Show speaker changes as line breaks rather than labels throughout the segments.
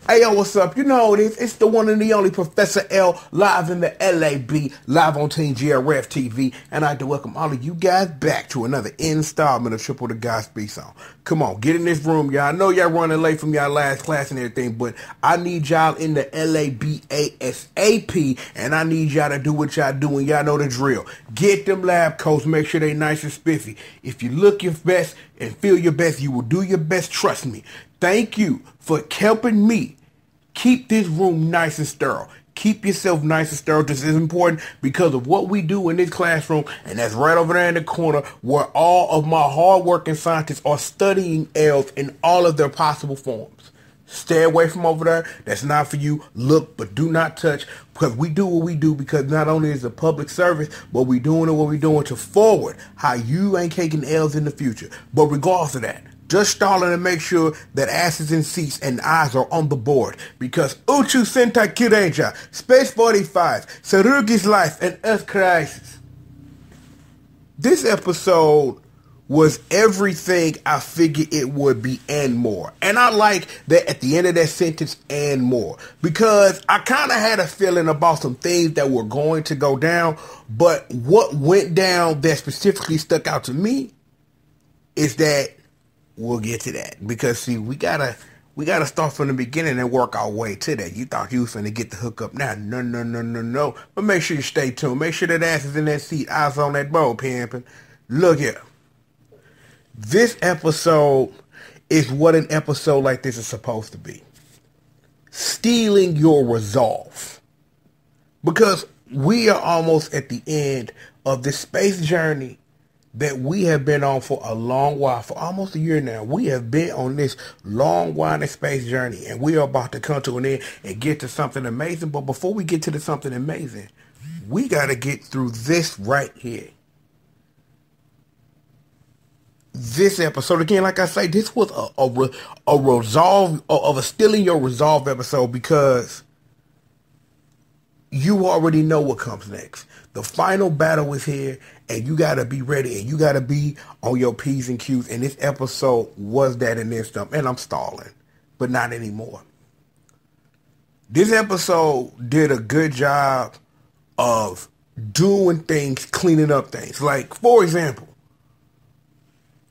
Hey, yo, what's up? You know it is. It's the one and the only Professor L live in the LAB, live on Team GRF TV. And I'd like to welcome all of you guys back to another installment of Triple the God Speaks On. Come on, get in this room, y'all. I know y'all running late from y'all last class and everything, but I need y'all in the LAB ASAP, and I need y'all to do what y'all doing. Y'all know the drill. Get them lab coats, make sure they nice and spiffy. If you look your best and feel your best, you will do your best, trust me. Thank you for helping me keep this room nice and sterile. Keep yourself nice and sterile. This is important because of what we do in this classroom, and that's right over there in the corner where all of my hard-working scientists are studying L's in all of their possible forms. Stay away from over there. That's not for you. Look, but do not touch, because we do what we do because not only is it a public service, but we doing it what we doing to forward how you ain't taking L's in the future. But regardless of that, just stalling to make sure that asses in seats and eyes are on the board. Because Uchu, Sentai, Kyuranger, Space.45, Tsurugi's Life, and Earth Crisis. This episode was everything I figured it would be and more. And I like that at the end of that sentence, and more. Because I kind of had a feeling about some things that were going to go down. But what went down that specifically stuck out to me is that we'll get to that, because see, we gotta start from the beginning and work our way to that. You thought you was finna get the hook up now? No. But make sure you stay tuned. Make sure that ass is in that seat, eyes on that bowl, pimpin'. Look here. This episode is what an episode like this is supposed to be. Stealing your resolve, because we are almost at the end of this space journey that we have been on for a long while, for almost a year now. We have been on this long, winding space journey, and we are about to come to an end and get to something amazing. But before we get to the something amazing, we got to get through this right here. This episode, again, like I say, this was a resolve, of a stealing your resolve episode, because you already know what comes next. The final battle is here, and you got to be ready, and you got to be on your P's and Q's. And this episode was that and then some. And I'm stalling, but not anymore. This episode did a good job of doing things, cleaning up things. Like, for example,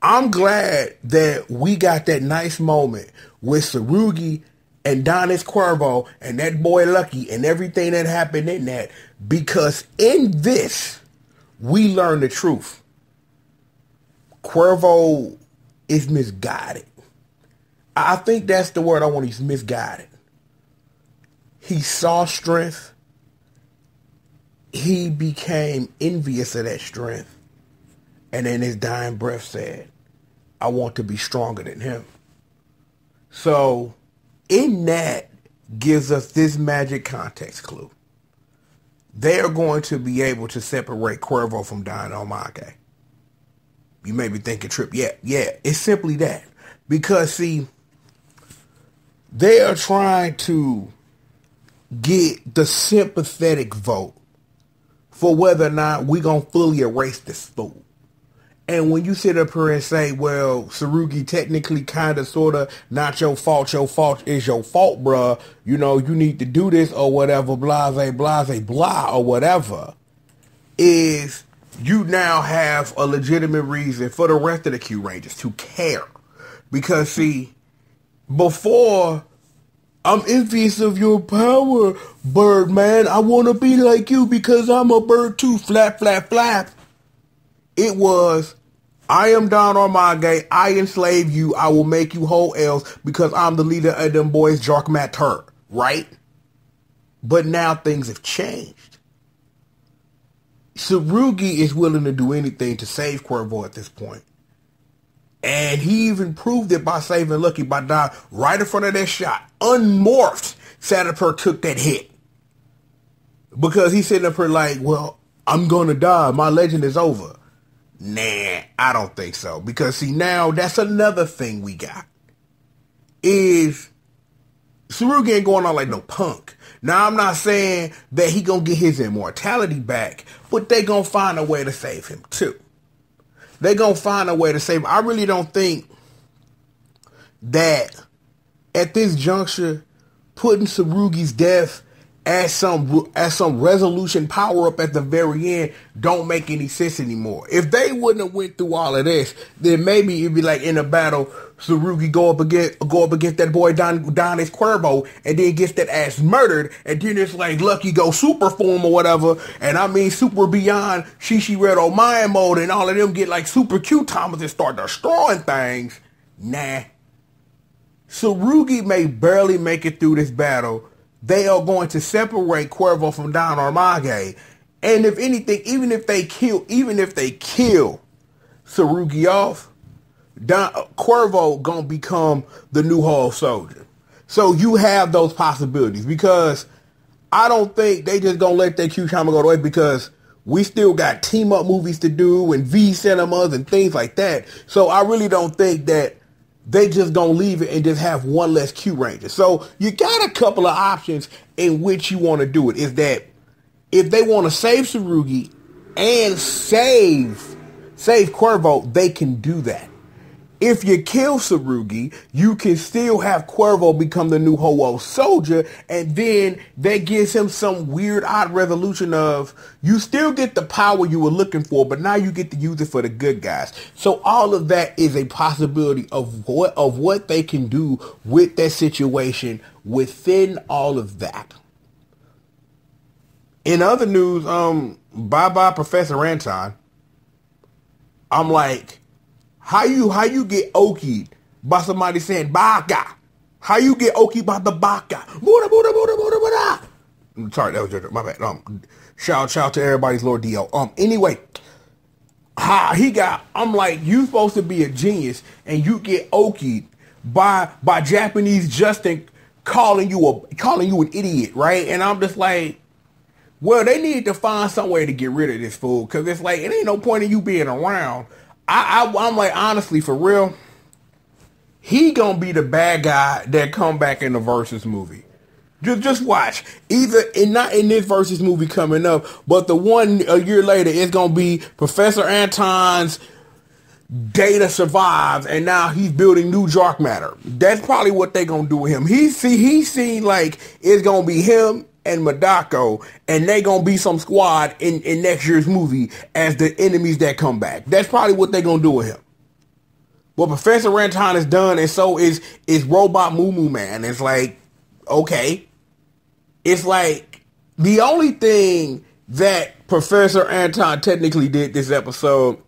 I'm glad that we got that nice moment with Tsurugi and Donna's Cuervo and that boy Lucky and everything that happened in that, because in this, we learn the truth. Cuervo is misguided. I think that's the word I want. He's misguided. He saw strength. He became envious of that strength. And in his dying breath said, I want to be stronger than him. So in that gives us this magic context clue. They are going to be able to separate Cuervo from Don Omage. You may be thinking, Trip, yeah, it's simply that. Because, see, they are trying to get the sympathetic vote for whether or not we're going to fully erase this fool. And when you sit up here and say, well, Tsurugi, technically, kind of, sort of, not your fault is your fault, bruh. You know, you need to do this or whatever, blase, blah, or whatever, is you now have a legitimate reason for the rest of the Kyurangers to care. Because, see, before, I'm envious of your power, bird man. I want to be like you because I'm a bird too, flap, flap, flap. It was, I am Don Omage, I enslave you, I will make you whole elves because I'm the leader of them boys, Jark Matter, right? But now things have changed. Tsurugi is willing to do anything to save Cuervo at this point. And he even proved it by saving Lucky by dying right in front of that shot. Unmorphed, Satapur took that hit. Because he's sitting up here like, well, I'm going to die, my legend is over. Nah, I don't think so. Because, see, now that's another thing we got. Is Tsurugi ain't going on like no punk. Now, I'm not saying that he gonna get his immortality back, but they gonna find a way to save him, too. They gonna find a way to save him. I really don't think that at this juncture putting Tsurugi's death as some resolution power up at the very end don't make any sense anymore. If they wouldn't have went through all of this, then maybe it'd be like in a battle, Tsurugi go up against that boy Donis Cuervo, and then gets that ass murdered, and then it's like Lucky go super form or whatever, and I mean super beyond Shishiredo Mind mode, and all of them get like super cute Thomas and start destroying things. Nah. Tsurugi may barely make it through this battle. They are going to separate Cuervo from Don Armage. And if anything, even if they kill Tsurugi off, Cuervo gonna become the new Whole Soldier. So you have those possibilities, because I don't think they just gonna let that Q-Chama go away, because we still got team up movies to do and V cinemas and things like that. So I really don't think that they just gonna leave it and just have one less Kyuranger. So you got a couple of options in which you want to do it. Is that if they want to save Tsurugi and save Cuervo, they can do that. If you kill Tsurugi, you can still have Cuervo become the new Ho-Oh Soldier, and then that gives him some weird, odd resolution of, you still get the power you were looking for, but now you get to use it for the good guys. So all of that is a possibility of what they can do with that situation within all of that. In other news, bye-bye Professor Anton. I'm like, How you get okied by somebody saying baka? How you get okied by the baka? Buddha, Buddha, Buddha, Buddha, Buddha. Sorry, that was your, my bad. Shout out to everybody's Lord Dio. Anyway, I'm like, you supposed to be a genius, and you get okied by Japanese Justin calling you an idiot, right? And I'm just like, well, they need to find some way to get rid of this fool, because it's like, it ain't no point in you being around. I'm like, honestly, for real, he gonna be the bad guy that come back in the Versus movie. Just watch. Not in this Versus movie coming up, but the one a year later, it's gonna be Professor Anton's Data survives, and now he's building new dark matter. That's probably what they gonna do with him. He seen like it's gonna be him and Madako, and they gonna be some squad in next year's movie as the enemies that come back. That's probably what they gonna do with him. Well, Professor Anton is done, and so is Robot Moo Moo Man. It's like, okay. It's like, the only thing that Professor Anton technically did this episode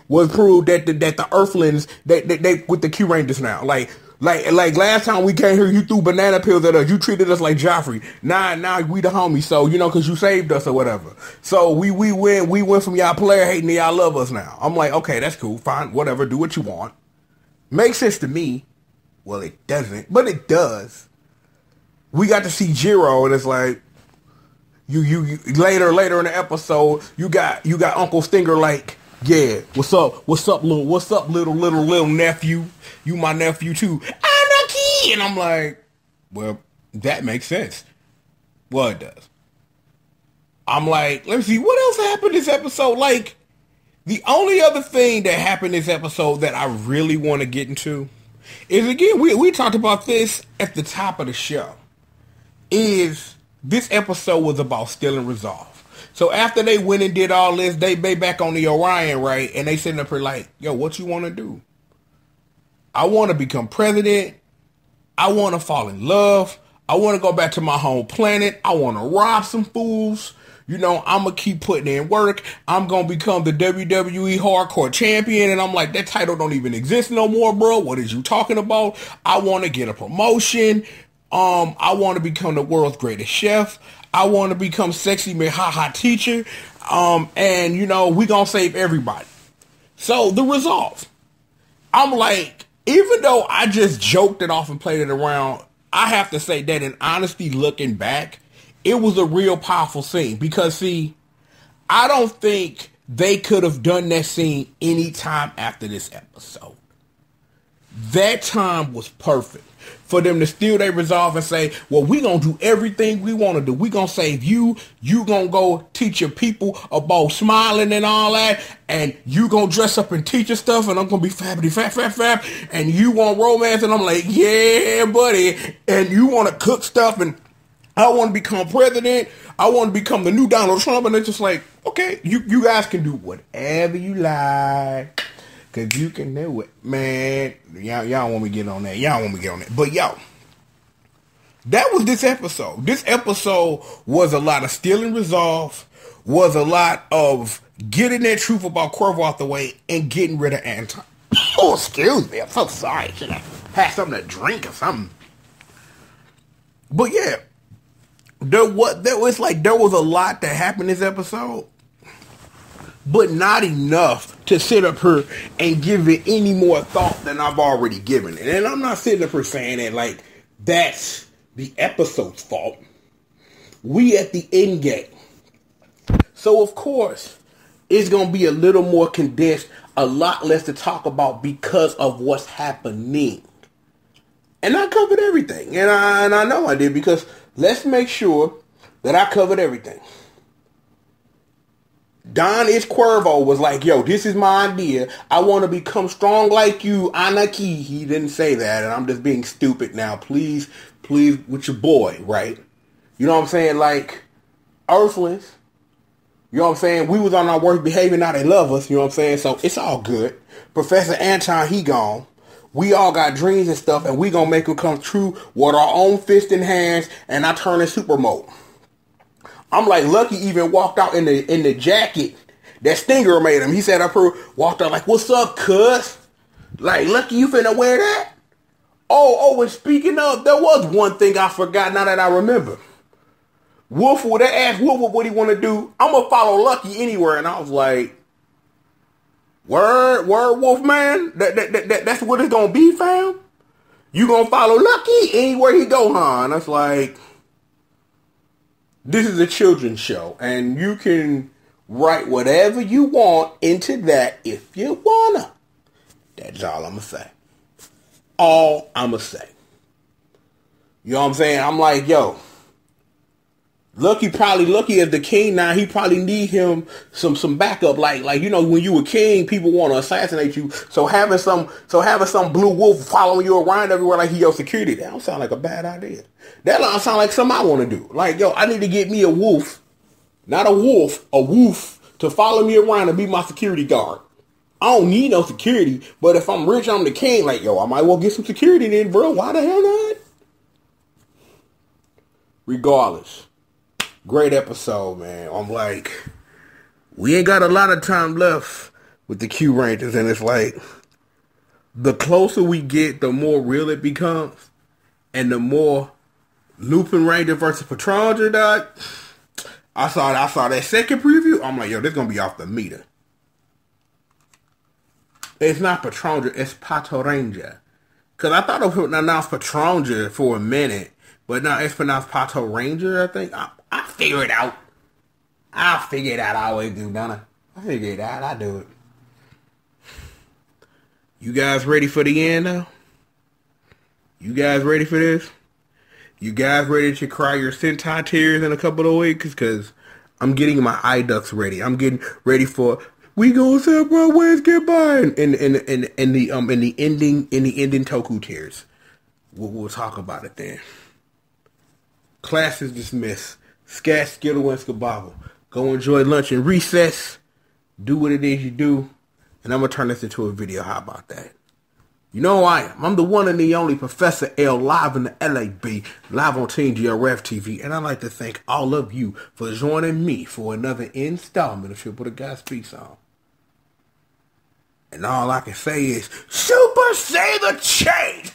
was prove that the Earthlings, they with the Kyurangers now. Like last time we came here, you threw banana peels at us. You treated us like Joffrey. Now we the homies. So, cause you saved us or whatever. So we went from y'all player hating to y'all love us now. I'm like, okay, that's cool. Fine. Whatever. Do what you want. Makes sense to me. Well, it doesn't, but it does. We got to see Jiro, and it's like, you later in the episode, you got Uncle Stinger like, yeah, what's up, little nephew? You my nephew too. Anarchy! And I'm like, well, that makes sense. Well, it does. I'm like, let me see, what else happened this episode? Like, the only other thing that happened this episode that I really want to get into is, again, we talked about this at the top of the show, is this episode was about Still and Resolve. So after they went and did all this, they back on the Orion, right? And they sitting up here like, yo, what you want to do? I want to become president. I want to fall in love. I want to go back to my home planet. I want to rob some fools. I'm going to keep putting in work. I'm going to become the WWE Hardcore Champion. And I'm like, that title don't even exist no more, bro. What is you talking about? I want to get a promotion. I want to become the world's greatest chef. I want to become sexy Mihaha teacher. And we going to save everybody. So the resolve. I'm like, even though I just joked it off and played it around, I have to say that in honesty, looking back, it was a real powerful scene. Because, see, I don't think they could have done that scene any time after this episode. That time was perfect for them to steal their resolve and say, well, we gonna do everything we want to do. We gonna save you. You gonna go teach your people about smiling and all that. And you gonna dress up and teach your stuff. And I'm gonna be fabbity fab. And you want romance. And I'm like, yeah, buddy. And you want to cook stuff. And I want to become president. I want to become the new Donald Trump. And it's just like, okay, you guys can do whatever you like. Cause you can do it, man. Y'all want me to get on that. Y'all want me to get on that. But yo, that was this episode. This episode was a lot of stealing resolve, was a lot of getting that truth about Cuervo out the way and getting rid of Anton. Oh, excuse me. I'm so sorry. Should I have something to drink or something? But yeah, there was a lot that happened this episode. But not enough to sit up here and give it any more thought than I've already given it. And I'm not sitting up here saying that like that's the episode's fault. We at the end game. So of course, it's going to be a little more condensed, a lot less to talk about because of what's happening. And I covered everything. And I know I did because let's make sure that I covered everything. Don Ish Cuervo was like, yo, this is my idea. I want to become strong like you, Anaki. He didn't say that, and I'm just being stupid now. Please, with your boy, right? You know what I'm saying? Like, Earthlings. You know what I'm saying? We was on our worst behavior, now they love us. You know what I'm saying? So, it's all good. Professor Anton, he gone. We all got dreams and stuff, and we gonna make them come true with our own fist and hands, and I turn in super mode. I'm like, Lucky even walked out in the jacket that Stinger made him. He said up here, walked out like, what's up, cuz? Like, Lucky, you finna wear that? Oh, and speaking of, there was one thing I forgot now that I remember. Wolf, when they asked Wolf what he want to do, I'm going to follow Lucky anywhere. And I was like, word, Wolf, man? That's what it's going to be, fam? You going to follow Lucky anywhere he go, huh? And that's like, this is a children's show, and you can write whatever you want into that if you wanna. That's all I'm gonna say. All I'm gonna say. You know what I'm saying? I'm like, yo, Lucky as the king now, he probably need him some backup. Like you know, when you were king, people want to assassinate you. So having some blue wolf following you around everywhere like he your security, that don't sound like a bad idea. That don't sound like something I want to do. Like, yo, I need to get me a wolf, not a wolf to follow me around and be my security guard. I don't need no security, but if I'm rich, I'm the king. Like, yo, I might well get some security then, bro. Why the hell not? Regardless. Great episode, man. I'm like, we ain't got a lot of time left with the Kyurangers, and it's like, the closer we get, the more real it becomes, and the more Lupin Ranger versus Patronger, dog. I saw that second preview. I'm like, yo, this gonna be off the meter. It's not Patronger, it's Patronger. Cause I thought it was announced Patronger for a minute, but now it's pronounced Patronger, I think. I figure it out. I figure it out. I always do, don't I? I figure it out. I do it. You guys ready for the end now? You guys ready for this? You guys ready to cry your Sentai tears in a couple of weeks? Because I'm getting my eye ducts ready. I'm getting ready for we gonna separate ways, goodbye. In the ending Toku tears. We'll talk about it then. Class is dismissed. Scat, Skittle, and Skabobble. Go enjoy lunch and recess. Do what it is you do. And I'm going to turn this into a video. How about that? You know who I am. I'm the one and the only Professor L, live in the LAB, live on Team GRF TV. And I'd like to thank all of you for joining me for another installment of Triple the Guy Speaks On. And all I can say is, Super Say the Change!